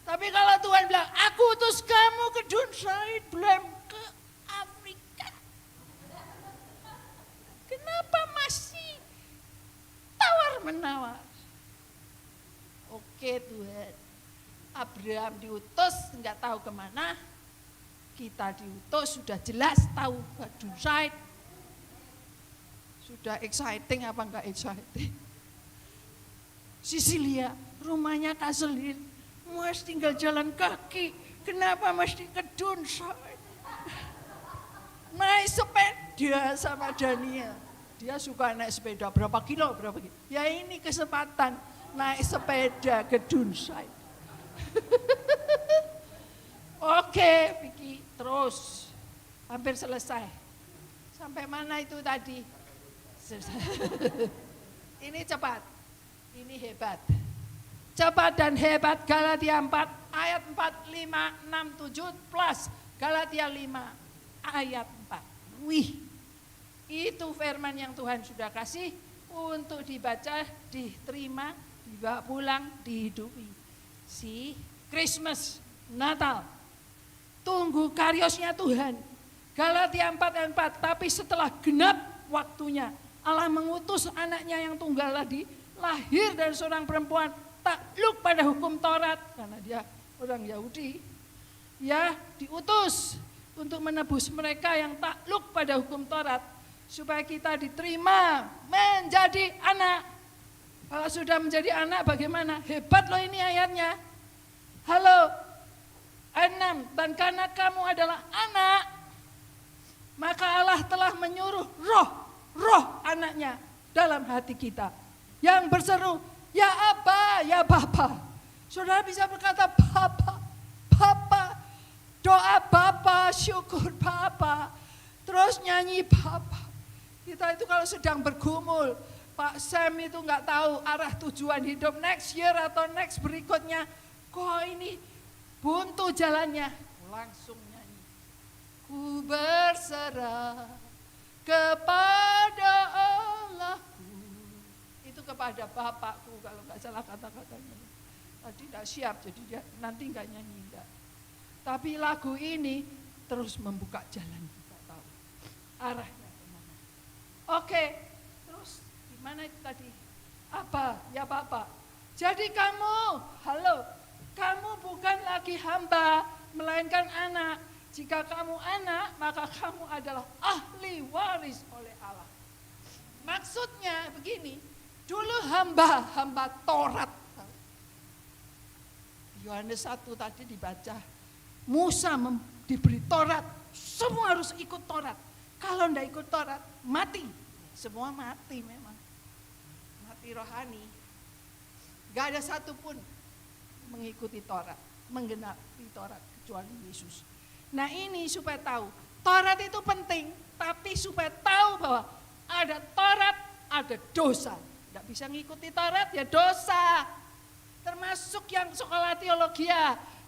Tapi kalau Tuhan bilang, aku utus kamu ke Dunside, belum ke Afrika. Kenapa masih tawar-menawar? Oke Tuhan, Abraham diutus nggak tahu kemana, kita diutus sudah jelas tahu ke Dunside. Sudah exciting apa enggak exciting? Sisilia, rumahnya Kaselin, Mas tinggal jalan kaki, kenapa mesti ke Dunside? Naik sepeda sama Daniel, dia suka naik sepeda berapa kilo. Ya ini kesempatan naik sepeda ke Dunside. Oke, Vicky, terus hampir selesai. Sampai mana itu tadi? Ini cepat, ini hebat. Cepat dan hebat, Galatia 4 ayat 4, 5, 6, 7 plus Galatia 5 ayat 4. Wih, itu firman yang Tuhan sudah kasih untuk dibaca, diterima, dibawa pulang, dihidupi. Si Christmas, Natal, tunggu karyosnya Tuhan. Galatia 4 ayat 4, tapi setelah genap waktunya, Allah mengutus anaknya yang tunggal tadi, lahir dari seorang perempuan, takluk pada hukum Taurat, karena dia orang Yahudi, ya diutus untuk menebus mereka yang takluk pada hukum Taurat, supaya kita diterima menjadi anak. Kalau sudah menjadi anak bagaimana? Hebat loh ini ayatnya. Halo, ayat 6, dan karena kamu adalah anak, maka Allah telah menyuruh roh anaknya dalam hati kita, yang berseru, ya Aba, ya Bapa. Saudara bisa berkata Bapa, Bapa, doa Bapa, syukur Bapa, terus nyanyi Bapa. Kita itu kalau sedang bergumul, Pak Sam itu nggak tahu arah tujuan hidup next year atau next berikutnya, kok ini buntu jalannya, langsung nyanyi. Ku berserah kepada Allahku, itu kepada Bapakku kalau nggak salah kata-katanya. Tadi tidak siap, jadi dia nanti nggak nyanyi enggak. Tapi lagu ini terus membuka jalan, kita tahu arahnya kemana. Oke, terus gimana itu tadi? Apa? Ya Bapak. Jadi kamu, halo, kamu bukan lagi hamba, melainkan anak. Jika kamu anak, maka kamu adalah ahli waris oleh Allah. Maksudnya begini, dulu hamba Taurat. Yohanes 1 tadi dibaca, Musa diberi Taurat, semua harus ikut Taurat. Kalau tidak ikut Taurat, mati. Semua mati memang. Mati rohani. Gak ada satupun mengikuti Taurat, menggenapi Taurat kecuali Yesus. Nah ini supaya tahu, Taurat itu penting, tapi supaya tahu bahwa ada Taurat, ada dosa. Tidak bisa ngikuti Taurat ya dosa. Termasuk yang sekolah teologi,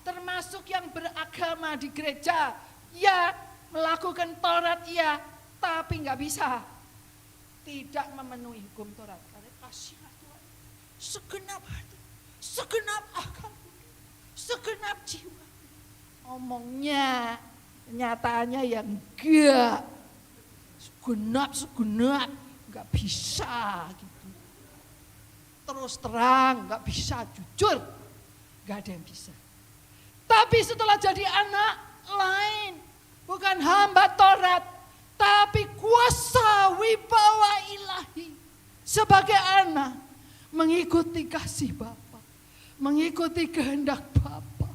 termasuk yang beragama di gereja, ya melakukan Taurat ya, tapi nggak bisa. Tidak memenuhi hukum Taurat. Karena kasihlah Tuhan, segenap hati, segenap akal, segenap jiwa. Omongnya, kenyataannya yang enggak. Segenap, nggak bisa gitu. Terus terang, nggak bisa jujur, nggak ada yang bisa. Tapi setelah jadi anak lain, bukan hamba Taurat, tapi kuasa wibawa ilahi sebagai anak, mengikuti kasih Bapa, mengikuti kehendak Bapa,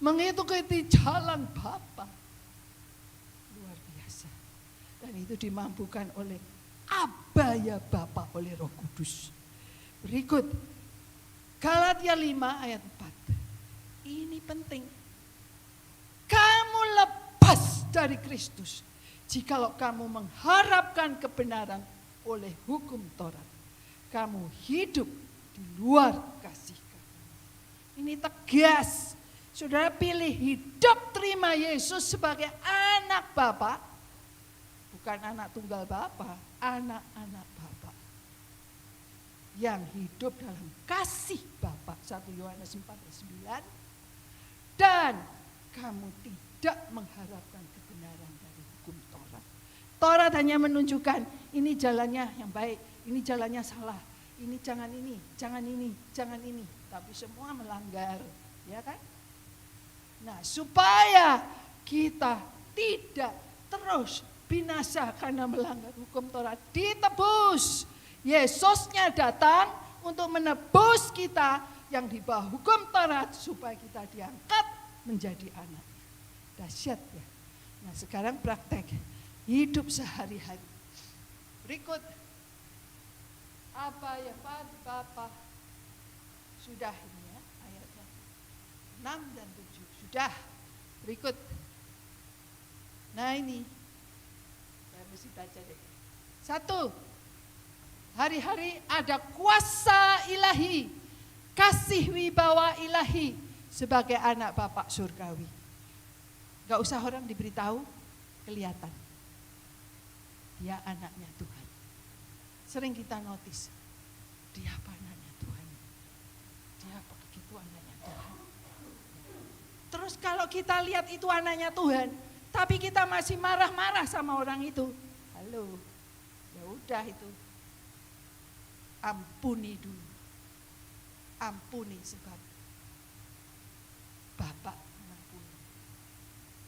mengikuti jalan Bapa. Luar biasa. Dan itu dimampukan oleh Aba ya Bapa, oleh Roh Kudus. Berikut, Galatia 5 ayat 4. Ini penting. Kamu lepas dari Kristus jikalau kamu mengharapkan kebenaran oleh hukum Taurat. Kamu hidup di luar kasih karunia. Ini tegas. Saudara pilih hidup terima Yesus sebagai anak Bapa, bukan anak tunggal Bapa, anak-anak Bapa yang hidup dalam kasih Bapa, 1 Yohanes 4:9, dan kamu tidak mengharapkan kebenaran dari hukum Taurat. Taurat hanya menunjukkan ini jalannya yang baik, ini jalannya salah, ini jangan ini, jangan ini, jangan ini, tapi semua melanggar, ya kan? Nah, supaya kita tidak terus binasa karena melanggar hukum Taurat, ditebus. Yesusnya datang untuk menebus kita yang di bawah hukum Taurat supaya kita diangkat menjadi anak. Dahsyat ya. Nah sekarang praktek hidup sehari-hari. Berikut apa ya Bapak sudah ini ya ayatnya 6 dan 7 sudah. Berikut. Nah ini saya mesti baca deh. 1. Hari-hari ada kuasa ilahi, kasih wibawa ilahi sebagai anak Bapak surgawi. Gak usah orang diberitahu, kelihatan. Dia anaknya Tuhan. Sering kita notice, dia apa anaknya Tuhan. Dia apa begitu anaknya Tuhan. Terus kalau kita lihat itu anaknya Tuhan, tapi kita masih marah-marah sama orang itu. Halo, ya udah itu. Ampuni dulu. Ampuni sebab Bapak mengampuni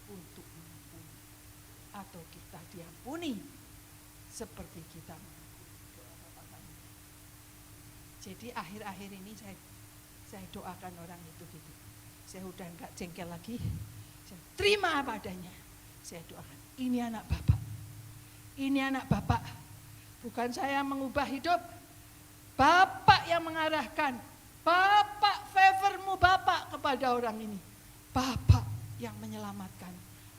untuk mengampuni. atau kita diampuni seperti kita doa Bapa kami. Jadi akhir-akhir ini saya doakan orang itu gitu. Saya udah enggak jengkel lagi. Saya terima apa adanya. Saya doakan, ini anak Bapak. Ini anak Bapak. Bukan saya mengubah hidup. Bapak yang mengarahkan. Bapak favormu Bapak kepada orang ini. Bapak yang menyelamatkan.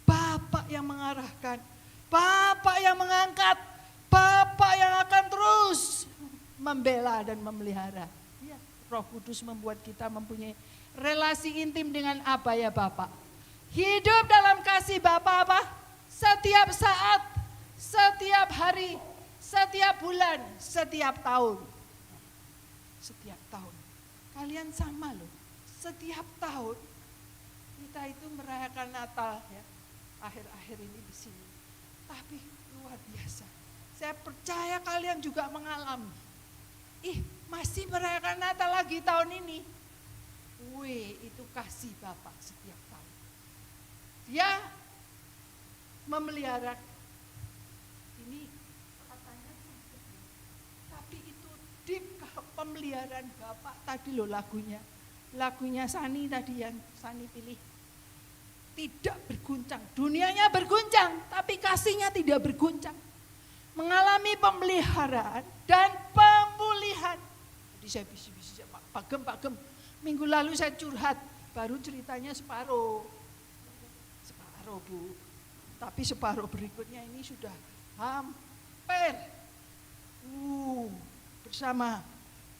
Bapak yang mengarahkan. Bapak yang mengangkat. Bapak yang akan terus membela dan memelihara. Ya, Roh Kudus membuat kita mempunyai relasi intim dengan Aba ya Bapak. Hidup dalam kasih Bapak apa? Setiap saat, setiap hari, setiap bulan, setiap tahun. Setiap tahun. Kalian sama loh. Setiap tahun kita itu merayakan Natal ya. Akhir-akhir ini di sini. Tapi luar biasa. Saya percaya kalian juga mengalami. Masih merayakan Natal lagi tahun ini. Itu kasih Bapak setiap tahun. Dia memelihara. Ini katanya tapi itu deep kalau pemeliharaan Bapak tadi loh lagunya. Lagunya Sani tadi yang Sani pilih. Tidak berguncang. Dunianya berguncang, tapi kasihnya tidak berguncang. Mengalami pemeliharaan dan pemulihan. Jadi saya bisi-bisi, Pak Gem. Minggu lalu saya curhat, baru ceritanya separuh Bu. Tapi separuh berikutnya ini sudah hampir bersama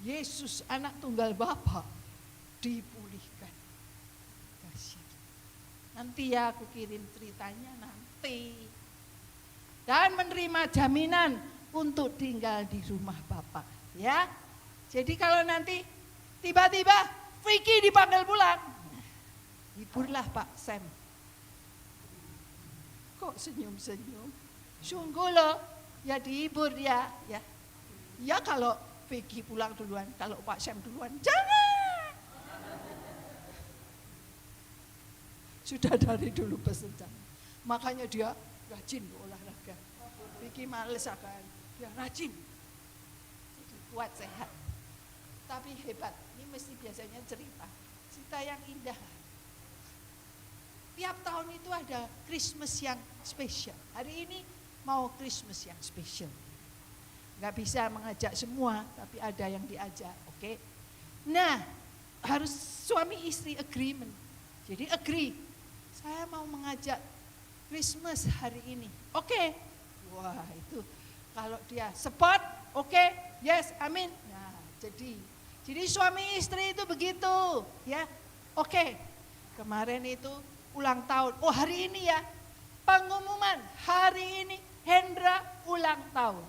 Yesus anak tunggal Bapa dipulihkan. Kasih. Nanti ya aku kirim ceritanya nanti. Dan menerima jaminan untuk tinggal di rumah Bapak. Ya. Jadi kalau nanti tiba-tiba Vicky dipanggil pulang, hiburlah Pak Sam. Kok senyum-senyum? Sungguh loh, ya dihibur dia. Ya kalau Vicky pulang duluan, kalau Pak Sam duluan, jangan. Sudah dari dulu pesen jangan. Makanya dia rajin olahraga. Vicky males akan, dia rajin. Jadi kuat sehat. Tapi hebat, ini mesti biasanya cerita yang indah. Tiap tahun itu ada Christmas yang spesial. Hari ini mau Christmas yang spesial. Gak bisa mengajak semua, tapi ada yang diajak, oke? Nah, harus suami istri agreement. Jadi agree, saya mau mengajak Christmas hari ini, oke? Wah itu, kalau dia support, oke, yes, amin. Nah, jadi suami istri itu begitu, ya, oke. Kemarin itu ulang tahun, hari ini ya, pengumuman hari ini Hendra ulang tahun.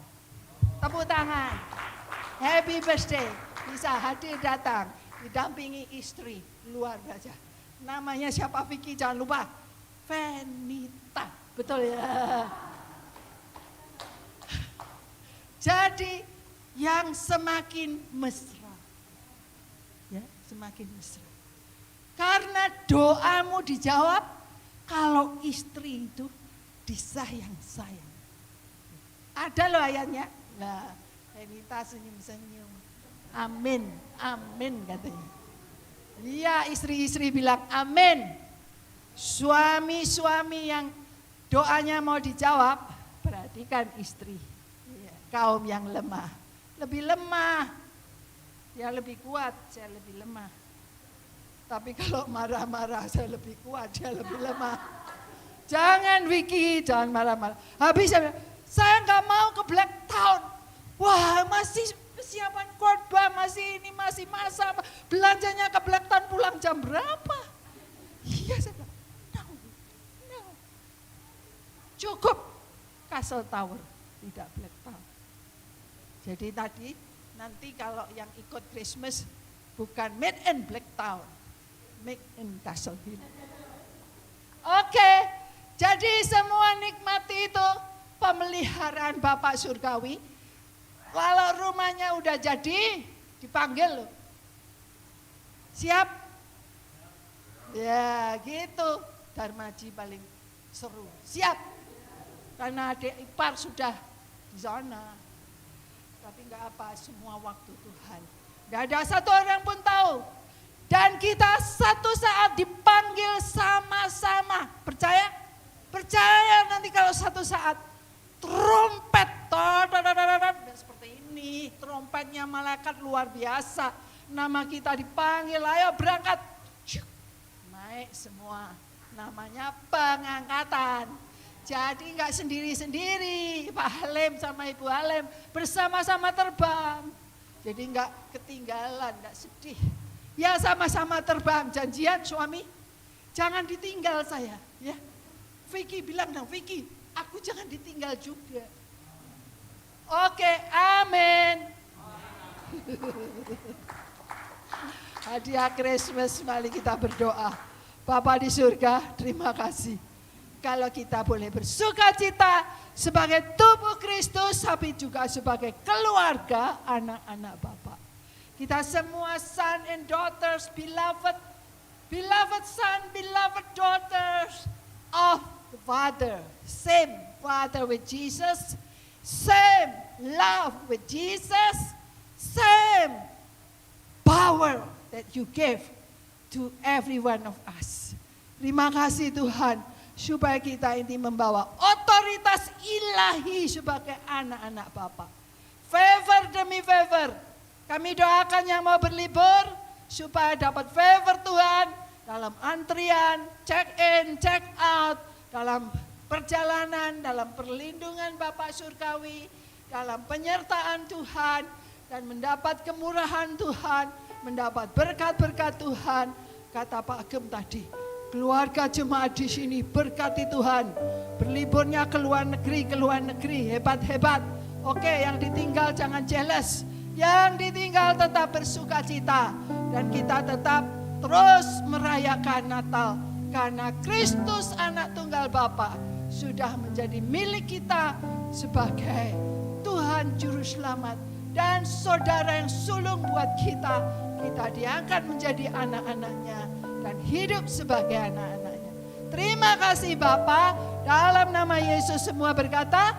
Tepuk tangan, happy birthday, bisa hadir datang, didampingi istri, luar biasa. Namanya siapa Vicky, jangan lupa, Venita, betul ya. Jadi yang semakin mesra, ya semakin mesra. Karena doamu dijawab kalau istri itu disayang-sayang. Ada loh ayatnya. Nah, Venita senyum-senyum. Amin, amin katanya. Iya istri-istri bilang amin. Suami-suami yang doanya mau dijawab, perhatikan istri. Ya, kaum yang lemah, lebih lemah. Ya lebih kuat, saya lebih lemah. Tapi kalau marah-marah saya lebih kuat, dia lebih lemah. Jangan Vicky, jangan marah-marah. Habis saya nggak mau ke Black Town. Wah masih persiapan khotbah, masih masa belanjanya ke Black Town pulang jam berapa? Iya saya bilang, no. Cukup Castle Tower, tidak Black Town. Jadi tadi nanti kalau yang ikut Christmas bukan made in Black Town, make in Castle Hill. Oke, jadi semua nikmati itu pemeliharaan Bapak Surgawi. Kalau rumahnya udah jadi, dipanggil loh. Siap? Ya gitu, Darmaji paling seru. Siap? karena adik ipar sudah di sana. Tapi enggak apa, semua waktu Tuhan. Enggak ada satu orang pun tahu. Dan kita satu saat dipanggil sama-sama. Percaya? Percaya nanti kalau satu saat trompet. Dan seperti ini, trompetnya malaikat luar biasa. Nama kita dipanggil, ayo berangkat. Naik semua. Namanya pengangkatan. Jadi enggak sendiri-sendiri, Pak Halim sama Ibu Halim bersama-sama terbang. Jadi enggak ketinggalan, enggak sedih. Ya sama-sama terbang, janjian suami, jangan ditinggal saya. Ya, Vicky bilang dong, Vicky, aku jangan ditinggal juga. Oke, amin. Hadiah Christmas, mari kita berdoa. Bapa di surga, terima kasih. Kalau kita boleh bersuka cita sebagai tubuh Kristus, tapi juga sebagai keluarga anak-anak Bapa. Kita semua son and daughters, beloved son, beloved daughters of the Father. Same Father with Jesus, same love with Jesus, same power that you gave to every one of us. Terima kasih Tuhan, supaya kita ini membawa otoritas ilahi sebagai anak-anak Bapa. Favor demi favor. Kami doakan yang mau berlibur supaya dapat favor Tuhan dalam antrian, check in, check out, dalam perjalanan, dalam perlindungan Bapa Surgawi, dalam penyertaan Tuhan, dan mendapat kemurahan Tuhan, mendapat berkat-berkat Tuhan. Kata Pak Agem tadi, keluarga jemaat di sini berkati Tuhan. Berliburnya ke luar negeri, hebat-hebat. Oke, yang ditinggal jangan jealous. Yang ditinggal tetap bersuka cita. Dan kita tetap terus merayakan Natal. Karena Kristus anak tunggal Bapa sudah menjadi milik kita sebagai Tuhan Juru Selamat. Dan saudara yang sulung buat kita. Kita diangkat menjadi anak-anaknya. Dan hidup sebagai anak-anaknya. Terima kasih Bapa. Dalam nama Yesus semua berkata,